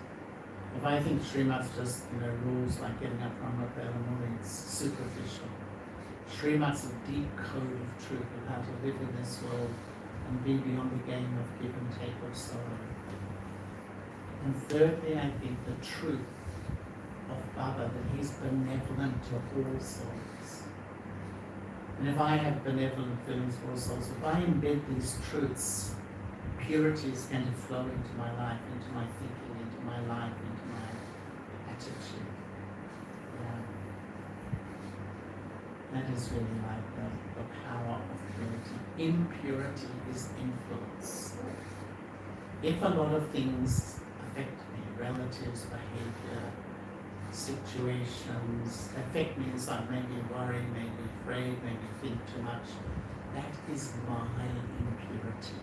If I think Srimat's just, rules like getting up from a bell and morning, it's superficial. Srimat's a deep code of truth of how to live in this world and be beyond the game of give and take of sorrow. And thirdly, I think the truth of Baba, that he's benevolent to all souls. And if I have benevolent feelings for all souls, if I embed these truths, purity is going to flow into my life, into my thinking, into my life, into my attitude. That is really like the power of purity. Impurity is influence. If a lot of things affect me, relatives, behavior, situations, affect me inside, make me worry, make me afraid, make me think too much, that is my impurity.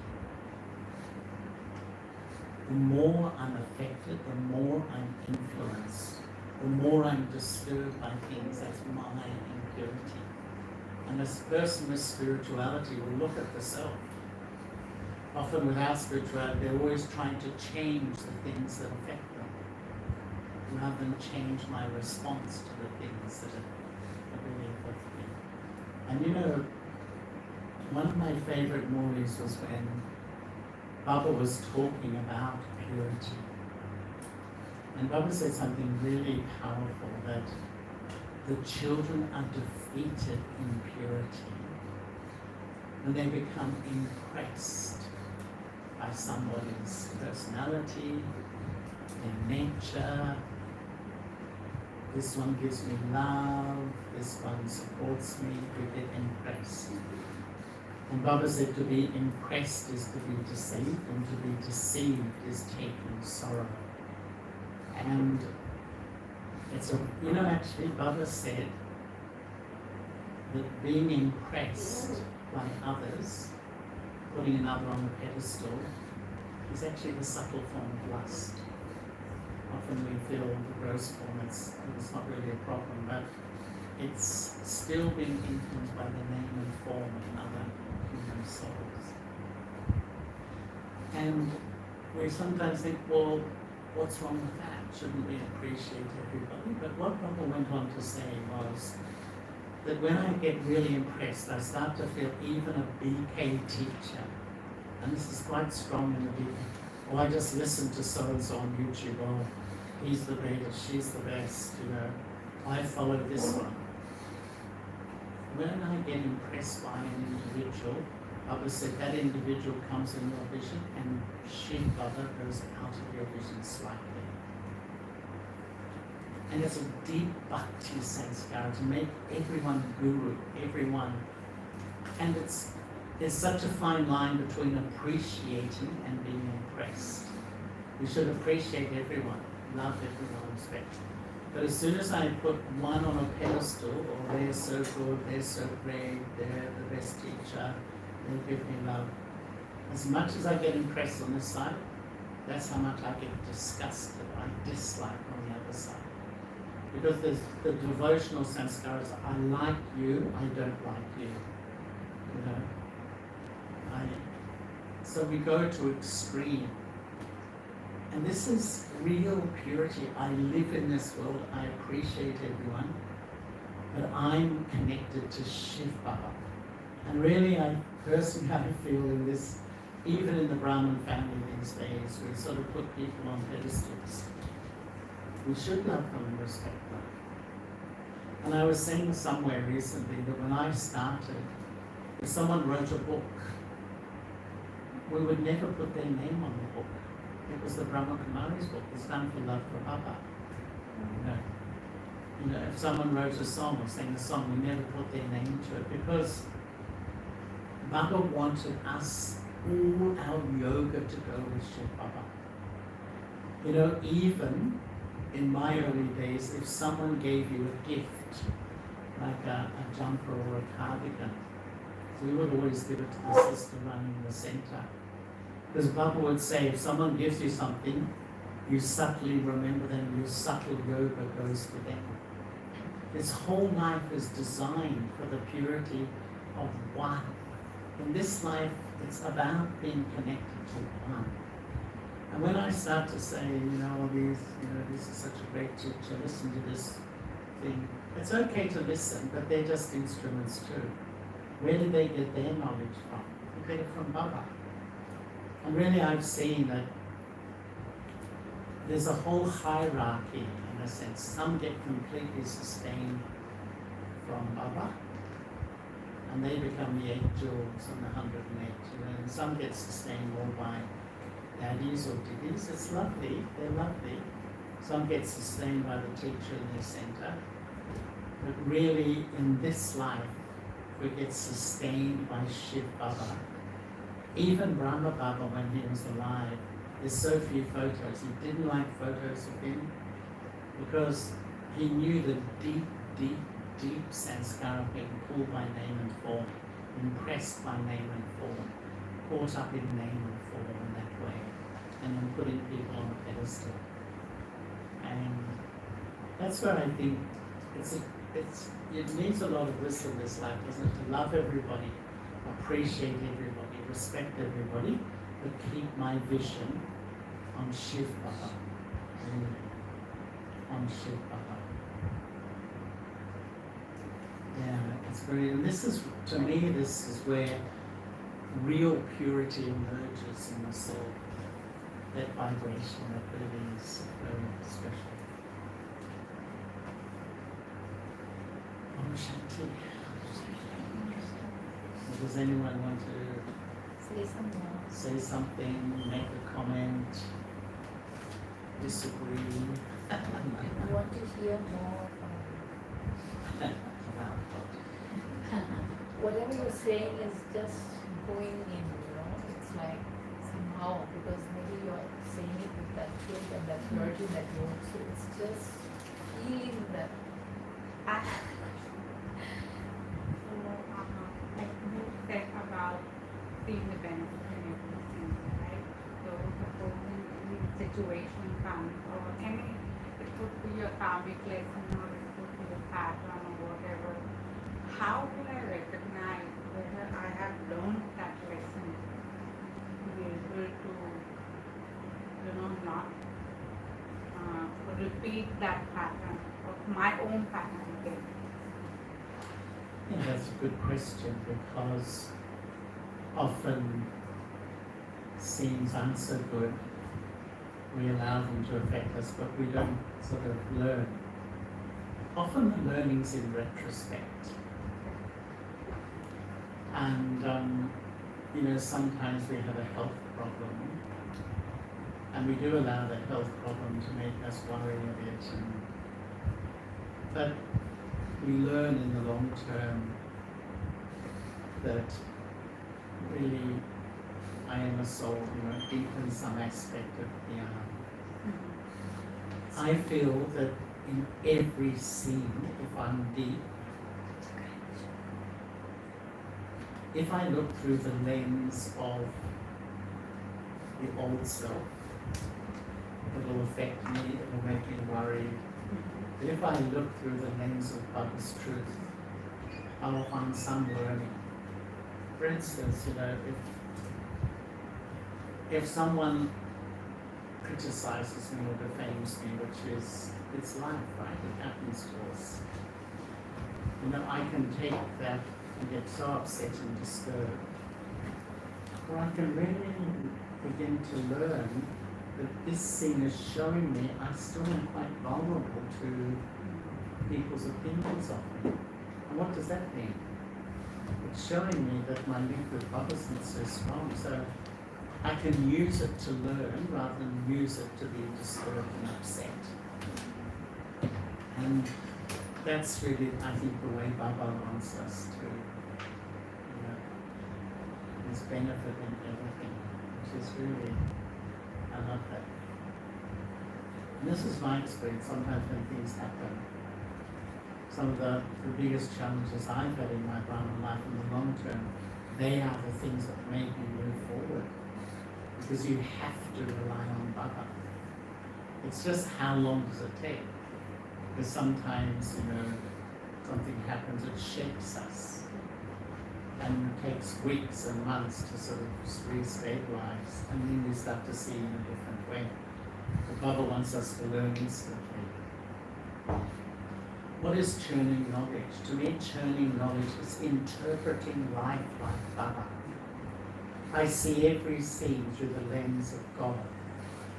The more I'm affected, the more I'm influenced, the more I'm disturbed by things, that's my impurity. And this person with spirituality will look at the self. Often without spirituality, they're always trying to change the things that affect them, rather than change my response to the things that really affect me. And one of my favorite Murlis was when Baba was talking about purity. And Baba said something really powerful, that the children are defeated in purity when they become impressed by somebody's personality, their nature. This one gives me love, this one supports me, we get impressed. And Baba said to be impressed is to be deceived, and to be deceived is taking sorrow. And it's actually Baba said that being impressed by others, putting another on the pedestal, is actually the subtle form of lust. Often we feel the gross form, it's not really a problem, but it's still being influenced by the name and form of another human souls. And we sometimes think, well, what's wrong with that? Shouldn't we appreciate everybody? But what Baba went on to say was that when I get really impressed, I start to feel even a BK teacher, and this is quite strong in the beginning, or I just listen to so-and-so on YouTube, oh, he's the greatest, she's the best, I follow this one. When I get impressed by an individual, Baba said that individual comes in your vision and Shiv Baba goes out of your vision slightly. And it's a deep bhakti sanskara to make everyone guru, everyone. And there's such a fine line between appreciating and being impressed. We should appreciate everyone, love everyone, respect. But as soon as I put one on a pedestal, or they're so good, they're so great, they're the best teacher, they give me love. As much as I get impressed on this side, that's how much I get disgusted, I dislike on the other side. Because there's the devotional sanskaras, I like you, I don't like you. You know? So we go to extreme. And this is real purity. I live in this world, I appreciate everyone, but I'm connected to Shiv Baba. And really, I personally feel in this, even in the Brahmin family these days, we sort of put people on pedestals. We should love them and respect them. And I was saying somewhere recently that when I started, if someone wrote a book, we would never put their name on the book. It was the Brahma Kumari's book. It's done for love for Baba. You know, if someone wrote a song or sang a song, we never put their name to it because Baba wanted us, all our yoga, to go with Shiv Baba. You know, even in my early days, if someone gave you a gift, like a jumper or a cardigan, we would always give it to the sister running the center. Because Baba would say, if someone gives you something, you subtly remember them, your subtle yoga goes to them. This whole life is designed for the purity of one. In this life, it's about being connected to one. And when I start to say, this is such a great teacher, listen to this thing, it's okay to listen, but they're just instruments too. Where did they get their knowledge from? They get it from Baba. And really I've seen that there's a whole hierarchy in a sense. Some get completely sustained from Baba, and they become the 8 jewels and the 108, and some get sustained more by daddies or diddies. It's lovely, they're lovely. Some get sustained by the teacher in their center. But really, in this life, we get sustained by Shiv Baba. Even Brahma Baba, when he was alive, there's so few photos. He didn't like photos of him because he knew the deep, deep, deep sanskara of being pulled by name and form, impressed by name and form, caught up in name and form in that way, and then putting people on a pedestal. And that's where I think it needs a lot of wisdom this life, doesn't it? To love everybody, appreciate everybody, respect everybody, but keep my vision on Shiv Baba. On Shiv Baba. Yeah, it's very, and this is, to me, this is where real purity emerges in the soul. That vibration, that really is very special. Om Shanti. Does anyone want to say something, make a comment, disagree? I want to hear more whatever you're saying is just going in, it's like somehow, because maybe you're saying it with that truth and that purity that you want, so it's just feeling that. Like you said about seeing the benefit in everything, right? So supposing any situation comes or any, it could be a karmic lesson or it could be a pattern or whatever. How do I recognize whether I have learned that lesson to be able to, not repeat that pattern of my own pattern again? Yeah, that's a good question because often scenes aren't so good. We allow them to affect us, but we don't sort of learn. Often the learning's in retrospect. And, sometimes we have a health problem, and we do allow that health problem to make us worry a bit. But we learn in the long term that really I am a soul, deep in some aspect of the I feel that in every scene, if I'm deep, if I look through the lens of the old self, it will affect me, it will make me worry. But if I look through the lens of Baba's truth, I will find some learning. For instance, if someone criticizes me or defames me, which is, it's life, right? It happens to us. I can take that and get so upset and disturbed. Or I can really begin to learn that this scene is showing me I still am quite vulnerable to people's opinions of me. And what does that mean? It's showing me that my link with Baba isn't so strong. So I can use it to learn rather than use it to be disturbed and upset. And that's really, I think, the way Baba wants us to, there's benefit in everything, which is really, I love that. And this is my experience. Sometimes when things happen, some of the biggest challenges I've had in my Brahman life in the long term, they are the things that make me move forward. Because you have to rely on Baba. It's just how long does it take? Because sometimes, something happens, it shakes us. And it takes weeks and months to sort of re-stabilize. And then we start to see in a different way. But Baba wants us to learn instantly. What is churning knowledge? To me, churning knowledge is interpreting life like Baba. I see every scene through the lens of God.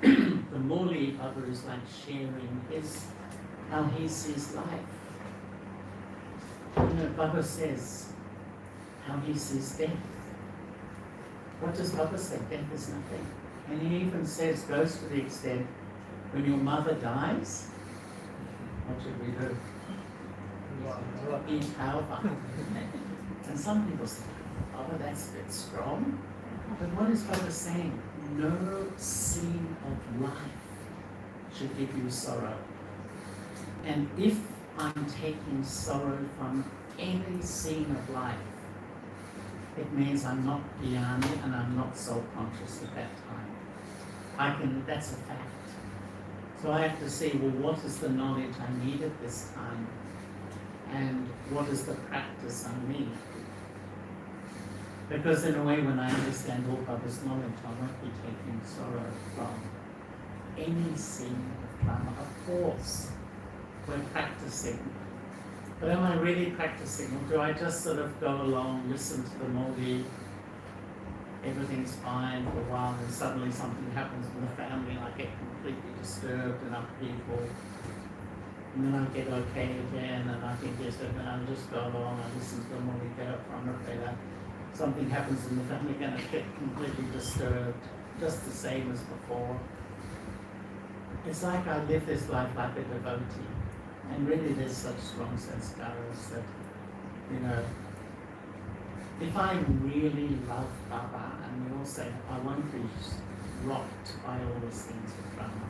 The Murli Baba is like sharing how he sees life. Baba says how he sees death. What does Baba say? Death is nothing. And he even goes to the extent, when your mother dies, what should we do? Eat halva. And some people say, Baba, that's a bit strong. But what is Baba saying? No scene of life should give you sorrow. And if I'm taking sorrow from any scene of life, it means I'm not jnani and I'm not self-conscious at that time. That's a fact. So I have to see, well, what is the knowledge I need at this time? And what is the practice I need? Because in a way, when I understand all Baba's knowledge, I won't be taking sorrow from any scene of karma. Of course, we're practicing. But am I really practicing? Or do I just sort of go along, listen to the Murli, everything's fine for a while, and suddenly something happens with the family, and I get completely disturbed and upheaval. And then I get okay again, and I think, yes, and I'll just go along, I listen to the Murli, get up from it, something happens in the family, and I get completely disturbed, just the same as before. It's like I live this life like a devotee. And really there's such strong sanskaras that, if I really love Baba, and we all say, I won't be rocked by all the things of drama.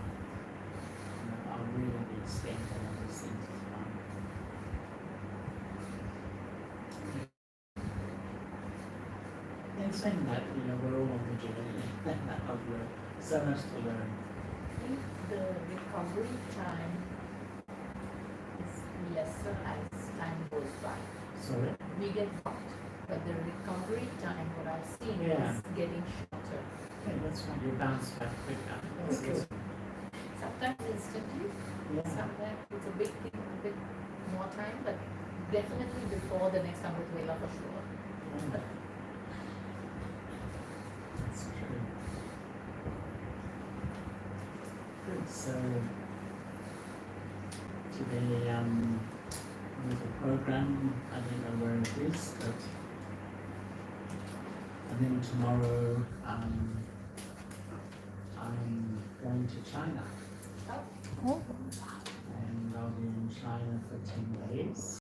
I'll really be extended all those things of drama. And saying that, we're all on the journey of learning. So much to learn. I think the recovery time is lesser as time goes by. Sorry? We get rocked, but the recovery time, what I've seen, Yeah. is getting shorter. Okay, that's right. You bounce back quicker. Okay. Sometimes instantly, Yeah. sometimes it's a bit more time, but definitely before the next Amrit Vela for sure. Yeah. That's true. Good. So today, with the program, I don't know where it is, but and then tomorrow, I'm going to China, Oh. and I'll be in China for 10 days.